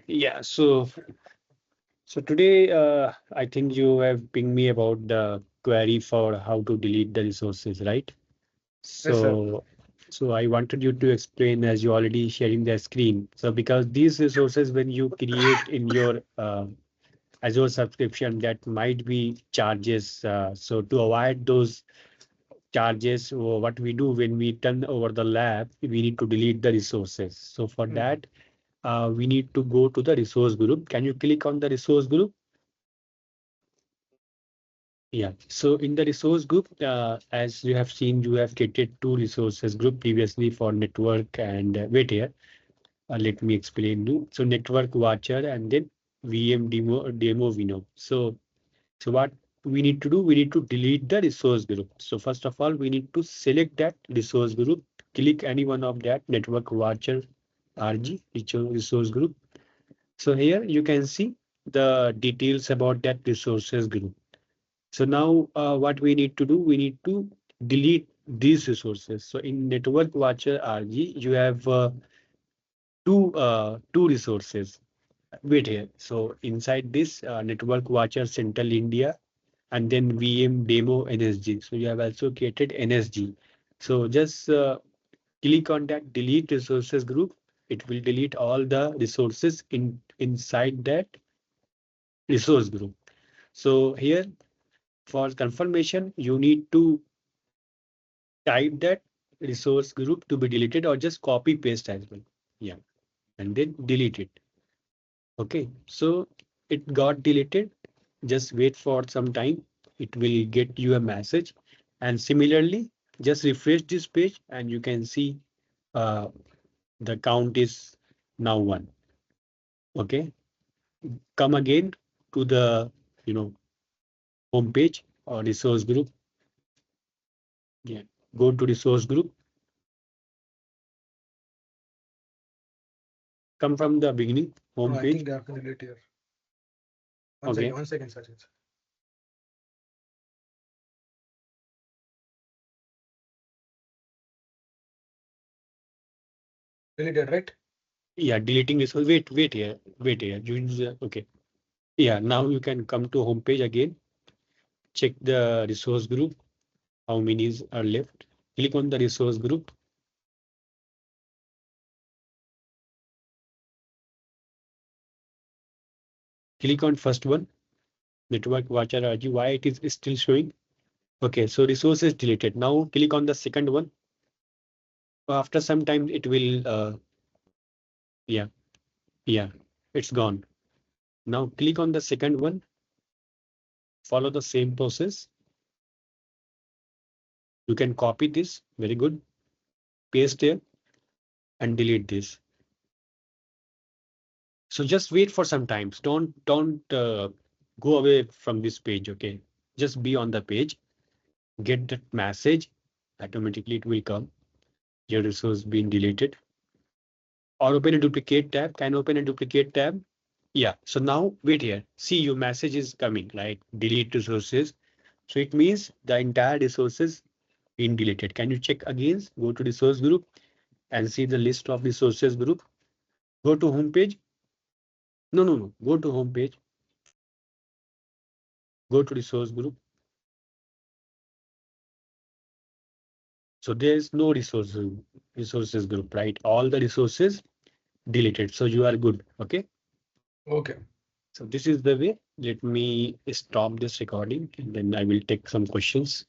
Yeah, so today I think you have pinged me about the query for how to delete the resources, right? Yes, sir. So I wanted you to explain as you already sharing the screen. So because these resources when you create in your Azure subscription, that might be charges. So to avoid those charges, what we do when we turn over the lab, we need to delete the resources. So for Hmm. that, we need to go to the resource group. Can you click on the resource group? Yeah. So in the resource group, as you have seen, you have created two resources group previously for network and wait here. Let me explain you. So network watcher and then VM demo Vino. So what we need to do, we need to delete the resource group. So first of all, we need to select that resource group, click any one of that network watcher RG resource group. So here you can see the details about that resources group. So now what we need to do, we need to delete these resources. So in network watcher RG, you have two resources. Wait here. So inside this network watcher Central India and then VM demo NSG. So you have also created NSG. So just click on that delete resources group. It will delete all the resources inside that resource group. So here for confirmation, you need to type that resource group to be deleted or just copy paste as well. Yeah, and then delete it. Okay, so it got deleted. Just wait for some time. It will get you a message. And similarly, just refresh this page and you can see uh, the count is now one. Okay, come again to the you know home page or resource group. Yeah, go to resource group. Come from the beginning No, home I think page. they have to delete here. Okay. One second, Sachin. Deleted, right? Yeah, deleting this. Wait here. Okay. Yeah, now you can come to home page again. Check the resource group. How many are left? Click on the resource group. Click on first one, network watcher RG. Why it is still showing? Okay, so resource is deleted. Now click on the second one. After some time, it will. Yeah, yeah, it's gone. Now click on the second one. Follow the same process. You can copy this. Very good. Paste here and delete this. So just wait for some times. Don't go away from this page. Okay, just be on the page. Get that message. Automatically it will come. Your resource being deleted. Or open a duplicate tab. Can open a duplicate tab? Yeah. So now wait here. See your message is coming like delete resources. So it means the entire resources being deleted. Can you check again? Go to resource group and see the list of resources group. Go to home page. No. Go to home page. Go to resource group. So there is no resources group, right? All the resources deleted. So you are good. Okay. Okay. So this is the way. Let me stop this recording and then I will take some questions.